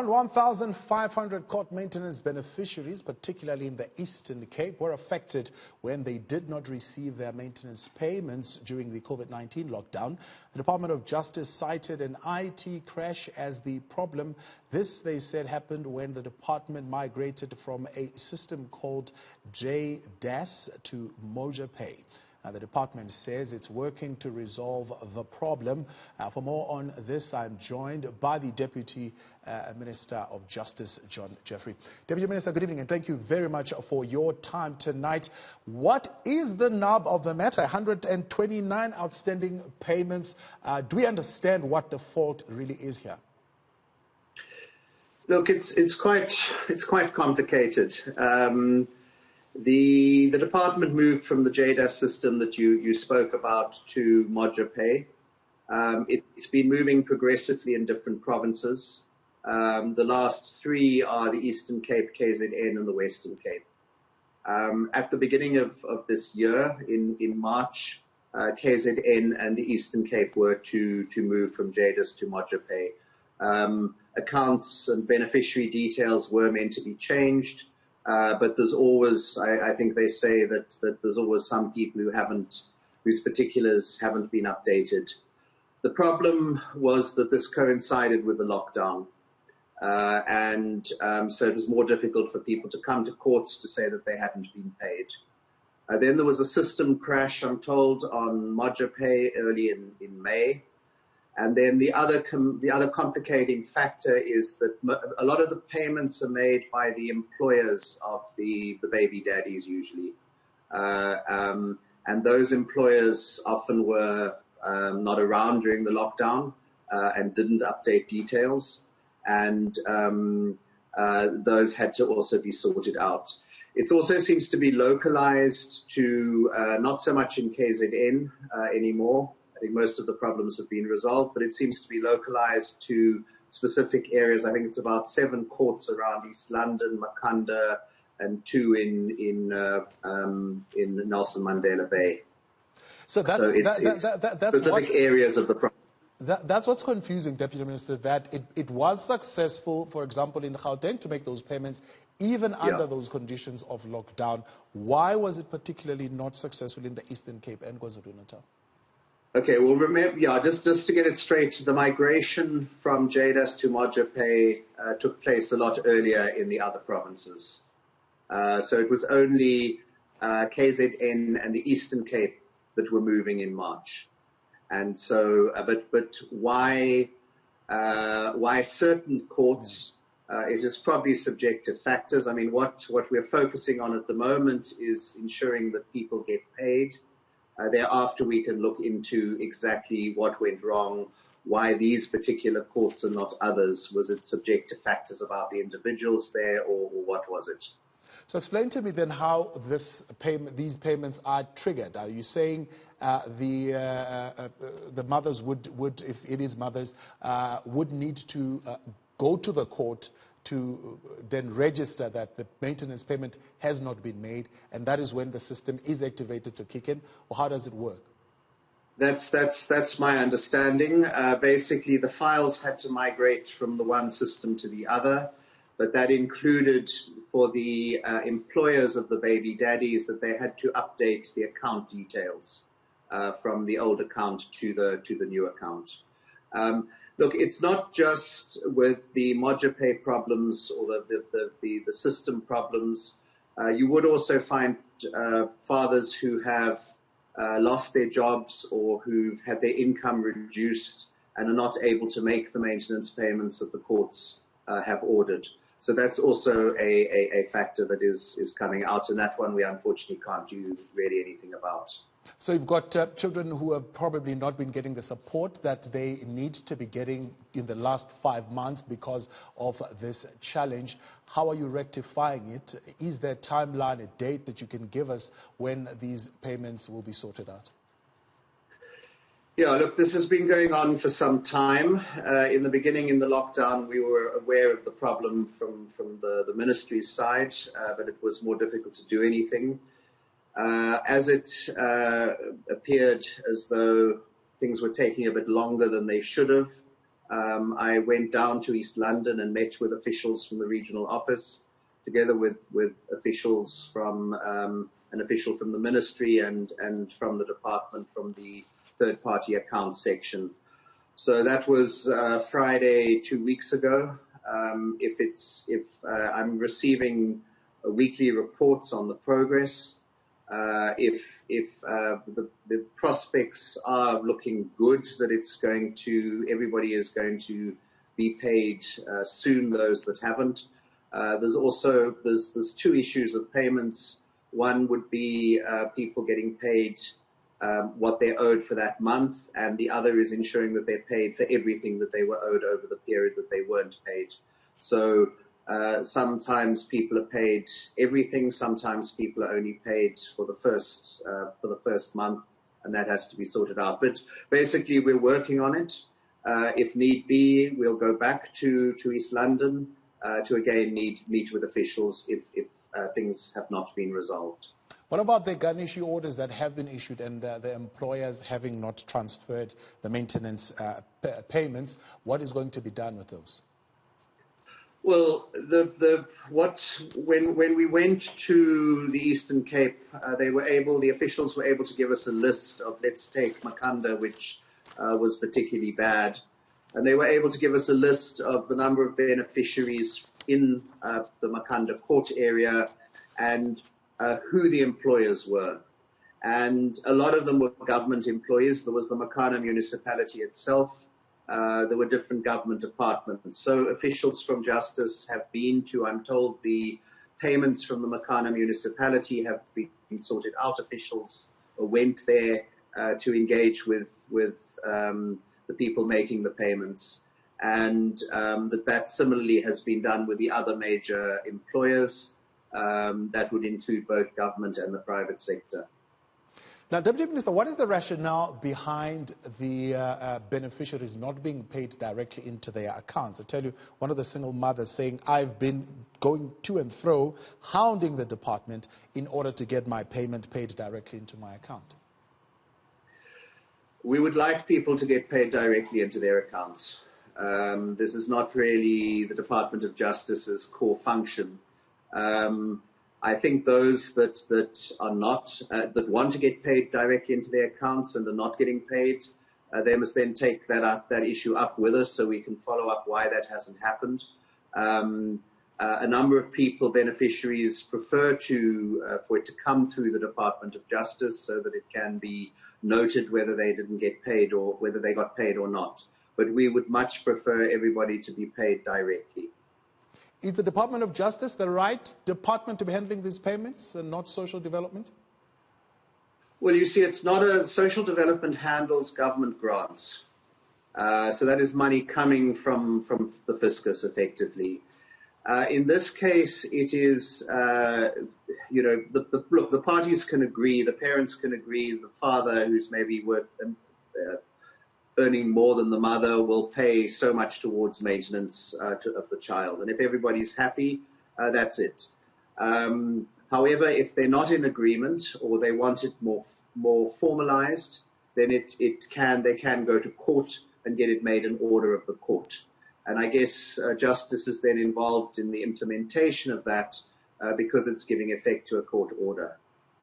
Around 1,500 court maintenance beneficiaries, particularly in the Eastern Cape, were affected when they did not receive their maintenance payments during the COVID-19 lockdown. The Department of Justice cited an IT crash as the problem. This, they said, happened when the department migrated from a system called Dept to MojaPay. The department says it's working to resolve the problem. For more on this, I'm joined by the Deputy Minister of Justice, Jeffery. Deputy Minister, good evening, and thank you very much for your time tonight. What is the nub of the matter? 129 outstanding payments. Do we understand what the fault really is here? Look, it's quite complicated. The department moved from the JDAS system that you spoke about to MojaPay. It's been moving progressively in different provinces. The last three are the Eastern Cape, KZN, and the Western Cape. At the beginning of this year, in March, KZN and the Eastern Cape were to move from JDAS to MojaPay. Accounts and beneficiary details were meant to be changed. But there's always, I think they say that there's always some people whose particulars haven't been updated. The problem was that this coincided with the lockdown. So it was more difficult for people to come to courts to say that they hadn't been paid. Then there was a system crash, I'm told, on MojaPay early in May. And then the other complicating factor is that a lot of the payments are made by the employers of the baby daddies usually. And those employers often were not around during the lockdown and didn't update details. And those had to also be sorted out. It also seems to be localized to not so much in KZN anymore. I think most of the problems have been resolved, but it seems to be localized to specific areas. I think it's about 7 courts around East London, Makhanda, and 2 in Nelson Mandela Bay. So it's specific areas of the problem. That's what's confusing, Deputy Minister, that it was successful, for example, in Gauteng to make those payments, even under those conditions of lockdown. Why was it particularly not successful in the Eastern Cape and KwaZulu-Natal? Okay, well, remember, just to get it straight, the migration from JDAS to MojaPay took place a lot earlier in the other provinces. So it was only KZN and the Eastern Cape that were moving in March. And so, but why certain courts? It is probably subjective factors. I mean, what we're focusing on at the moment is ensuring that people get paid. Thereafter, we can look into exactly what went wrong, why these particular courts and not others. Was it subjective factors about the individuals there, or what was it? So explain to me then how these payments are triggered. Are you saying the mothers would, if it is mothers, would need to go to the court to then register that the maintenance payment has not been made, and that is when the system is activated to kick in, or how does it work? That's my understanding. Basically, the files had to migrate from the one system to the other, but that included for the employers of the baby daddies that they had to update the account details from the old account to the new account. Look, it's not just with the MojaPay problems or the system problems. You would also find fathers who have lost their jobs or who've had their income reduced and are not able to make the maintenance payments that the courts have ordered. So that's also a factor that is coming out, and that one we unfortunately can't do really anything about. So you've got children who have probably not been getting the support that they need to be getting in the last 5 months because of this challenge. How are you rectifying it? Is there a timeline, a date that you can give us when these payments will be sorted out? Yeah, look, this has been going on for some time. In the beginning, in the lockdown, we were aware of the problem from the ministry's side, but it was more difficult to do anything. As it appeared as though things were taking a bit longer than they should have, I went down to East London and met with officials from the regional office, together with officials from an official from the ministry and from the department, from the third-party account section. So that was Friday 2 weeks ago. If I'm receiving weekly reports on the progress, if the prospects are looking good, that everybody is going to be paid soon, those that haven't. There's two issues of payments. One would be people getting paid what they're owed for that month, and the other is ensuring that they're paid for everything that they were owed over the period that they weren't paid. So sometimes people are paid everything, sometimes people are only paid for the first month, and that has to be sorted out. But basically, we're working on it. If need be, we'll go back to East London to again meet with officials if things have not been resolved. What about the gun issue orders that have been issued and the employers having not transferred the maintenance payments? What is going to be done with those? Well, when we went to the Eastern Cape, the officials were able to give us a list of, let's take Makhanda, which was particularly bad, and they were able to give us a list of the number of beneficiaries in the Makhanda court area and who the employers were. And a lot of them were government employees. There was the Makhanda municipality itself. There were different government departments. So officials from Justice have been to, I'm told, the payments from the Makhanda municipality have been sorted out. Officials went there to engage with the people making the payments. And that similarly has been done with the other major employers. That would include both government and the private sector. Now, Deputy Minister, what is the rationale behind the beneficiaries not being paid directly into their accounts? I tell you, one of the single mothers saying, I've been going to and fro, hounding the department in order to get my payment paid directly into my account. We would like people to get paid directly into their accounts. This is not really the Department of Justice's core function. I think those that are not, that want to get paid directly into their accounts and are not getting paid, they must then take that issue up with us so we can follow up why that hasn't happened. A number of people, beneficiaries, prefer for it to come through the Department of Justice so that it can be noted whether they didn't get paid or whether they got paid or not. But we would much prefer everybody to be paid directly. Is the Department of Justice the right department to be handling these payments and not social development? Well, you see, it's not social development handles government grants. So that is money coming from the fiscus, effectively. In this case, it is, look, the parties can agree, the parents can agree, the father who's maybe earning more than the mother will pay so much towards maintenance of the child. And if everybody's happy, that's it. However, if they're not in agreement or they want it more formalized, then they can go to court and get it made an order of the court. And I guess justice is then involved in the implementation of that because it's giving effect to a court order.